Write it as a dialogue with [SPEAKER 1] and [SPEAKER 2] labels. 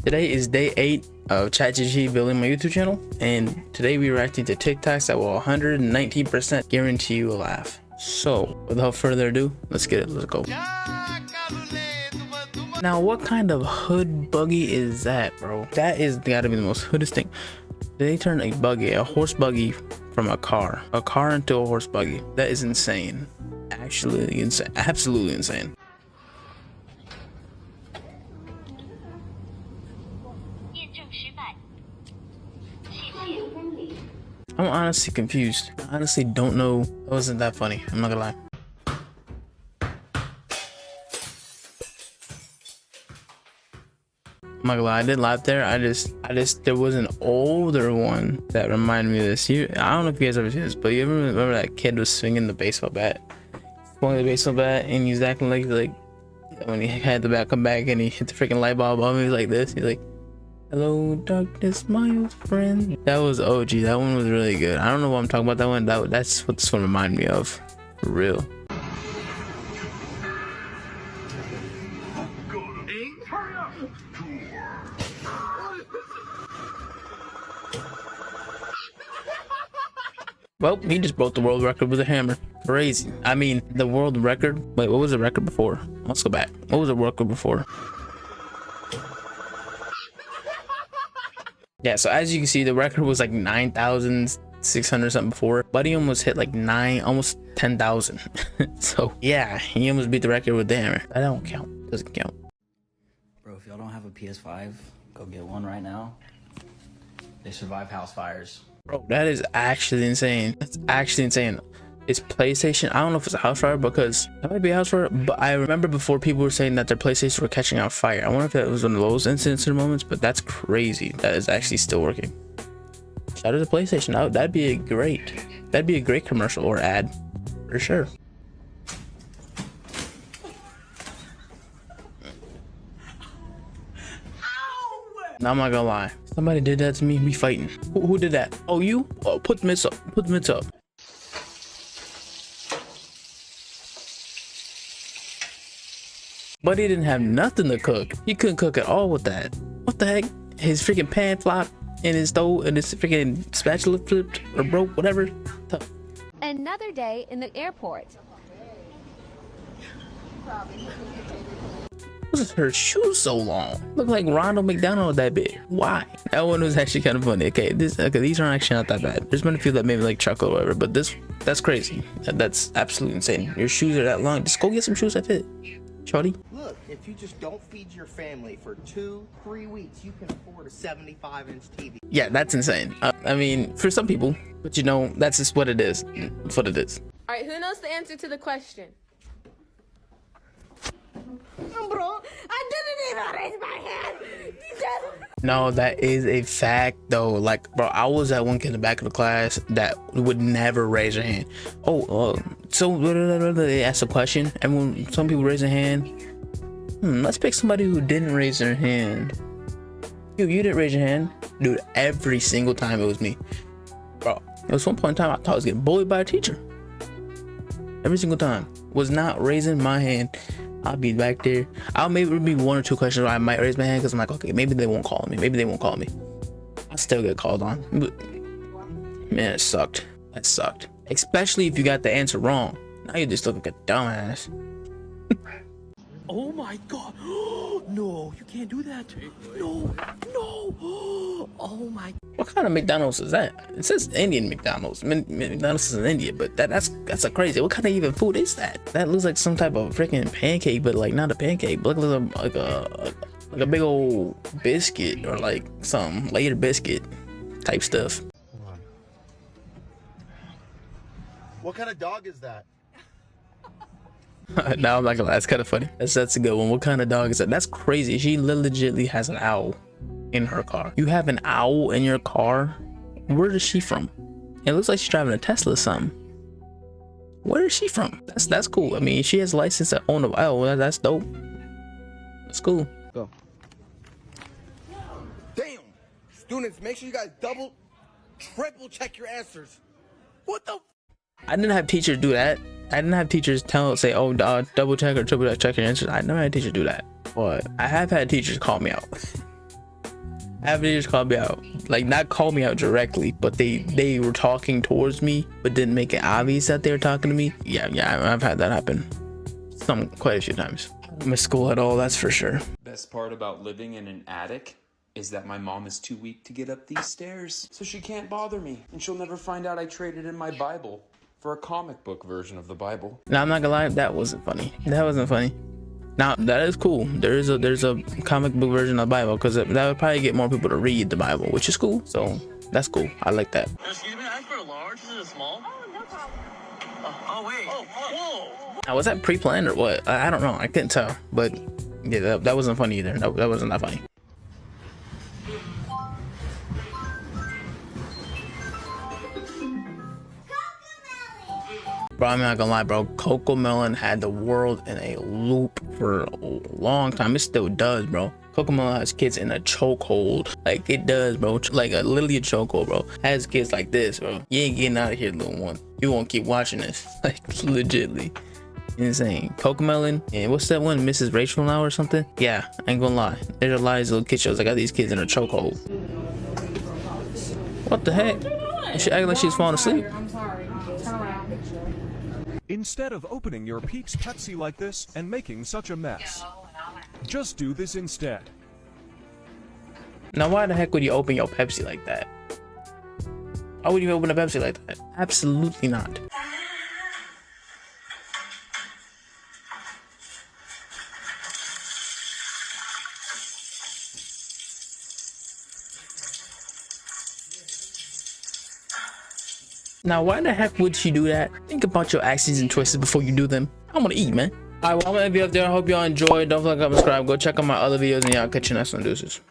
[SPEAKER 1] Today is day 8 of ChatGPT building my YouTube channel, and today we're reacting to TikToks that will 119% guarantee you a laugh. So without further ado, let's get it. Let's go. Now, what kind of hood buggy is that, bro? That is gotta be the most hoodest thing. They turned a buggy, a horse buggy, from a car into a horse buggy. That is insane. Actually insane. Absolutely insane. I'm honestly confused. I honestly don't know. It wasn't that funny. I'm not gonna lie. I'm not gonna lie. I did laugh there. There was an older one that reminded me of this. I don't know if you guys ever seen this, but you ever remember that kid was swinging the baseball bat? Swinging the baseball bat, and he's acting like when he had the bat come back and he hit the freaking light bulb on me, he's like this. He's like, "Hello, darkness, my old friend." That was OG. That one was really good. I don't know what I'm talking about. That one. That's what this one reminded me of. For real. Well, he just broke the world record with a hammer. Crazy. I mean, the world record. Wait, what was the record before? Let's go back. What was the record before? Yeah, so as you can see, the record was like 9,600 something before. Buddy almost hit like almost 10,000. So yeah, he almost beat the record with the hammer. That don't count. Doesn't count.
[SPEAKER 2] Bro, if y'all don't have a PS5, go get one right now. They survive house fires.
[SPEAKER 1] Bro, that is actually insane. That's actually insane. It's PlayStation. I don't know if it's a house fire, because that might be a house fire, but I remember before people were saying that their PlayStation were catching on fire. I wonder if that was one of those incidents or moments, but that's crazy. That is actually still working. Shout out to PlayStation. That'd be a great commercial or ad for sure. Now, I'm not gonna lie. Somebody did that to me. We fighting. Who did that? Oh, you? Oh, put the mitts up. Put the mitts up. But he didn't have nothing to cook. He couldn't cook at all with that. What the heck? His freaking pan flopped and his stove and his freaking spatula flipped or broke, whatever. Tough.
[SPEAKER 3] Another day in the airport.
[SPEAKER 1] What's her shoes so long? Look like Ronald McDonald that big. Why? That one was actually kind of funny. Okay, these aren't actually not that bad. There's been a few that made me like chuckle or whatever, but that's crazy. That's absolutely insane. Your shoes are that long. Just go get some shoes that fit, shorty.
[SPEAKER 4] Look, if you just don't feed your family for 2-3 weeks, you can afford a 75-inch TV.
[SPEAKER 1] Yeah, that's insane. I mean, for some people, but you know, that's just what it is. It's what it is.
[SPEAKER 5] All right, who knows the answer to the question?
[SPEAKER 3] Bro, I didn't even raise my hand.
[SPEAKER 1] No, that is a fact though. Like, bro, I was that one kid in the back of the class that would never raise their hand. So they asked a question, and when some people raise their hand, let's pick somebody who didn't raise their hand. You didn't raise your hand, dude. Every single time it was me, bro. There was one point in time I thought I was getting bullied by a teacher. Every single time. Was not raising my hand. I'll be back there. I'll maybe be 1 or 2 questions where I might raise my hand because I'm like, okay, maybe they won't call me. Maybe they won't call me. I still get called on. But, man, it sucked. That sucked. Especially if you got the answer wrong. Now you just look like a dumbass.
[SPEAKER 6] Oh my god. No, you can't do that. No. Oh my.
[SPEAKER 1] What kind of McDonald's is that? It says Indian McDonald's. McDonald's is in India, but that's a crazy. What kind of even food is that? That looks like some type of freaking pancake, but like not a pancake, but like a big old biscuit or like some later biscuit type stuff.
[SPEAKER 4] What kind of dog is that?
[SPEAKER 1] Now I'm not gonna lie, that's kind of funny. That's a good one. What kind of dog is that? That's crazy. She legitimately has an owl in her car. You have an owl in your car? Where is she from? It looks like she's driving a Tesla or something. Where is she from? That's cool. I mean, she has a license to own an owl. That's dope. That's cool.
[SPEAKER 6] Go.
[SPEAKER 4] Damn! Students, make sure you guys double, triple check your answers. What the?
[SPEAKER 1] I didn't have teachers do that. I didn't have teachers say, oh, double check or triple check your answers. I never had teachers do that. But I have had teachers call me out. Half they just called me out. Like, not call me out directly, but they were talking towards me, but didn't make it obvious that they were talking to me. Yeah, I've had that happen. Quite a few times. I don't miss school at all, that's for sure.
[SPEAKER 7] Best part about living in an attic is that my mom is too weak to get up these stairs, so she can't bother me, and she'll never find out I traded in my Bible for a comic book version of the Bible.
[SPEAKER 1] Now, I'm not gonna lie, that wasn't funny. That wasn't funny. Now, that is cool. There's a comic book version of the Bible, because that would probably get more people to read the Bible, which is cool. So that's cool. I like that.
[SPEAKER 6] Excuse me, I asked for a large. Is it a small?
[SPEAKER 3] Oh, no problem.
[SPEAKER 6] Oh, wait. Oh, whoa.
[SPEAKER 1] Now, was that pre-planned or what? I don't know. I couldn't tell. But yeah, that wasn't funny either. That wasn't that funny. Bro, I'm not gonna lie, bro. Cocomelon had the world in a loop for a long time. It still does, bro. Cocomelon has kids in a chokehold. Like, it does, bro. Like, literally a chokehold, bro. Has kids like this, bro. You ain't getting out of here, little one. You won't keep watching this. Like, legitly. Insane. Cocomelon. And what's that one? Mrs. Rachel now or something? Yeah, I ain't gonna lie. There's a lot of these little kid shows. I got these kids in a chokehold. What the heck? She acting like she's falling asleep.
[SPEAKER 3] I'm sorry. Turn around.
[SPEAKER 8] Instead of opening your Pete's Pepsi like this and making such a mess, just do this instead.
[SPEAKER 1] Now, why the heck would you open your Pepsi like that? Why would you open a Pepsi like that? Absolutely not. Now, why the heck would she do that? Think about your actions and choices before you do them. I want to eat, man. Alright, well, I'm gonna be up there. I hope y'all enjoyed. Don't forget to subscribe. Go check out my other videos, and y'all catch you next one. Deuces.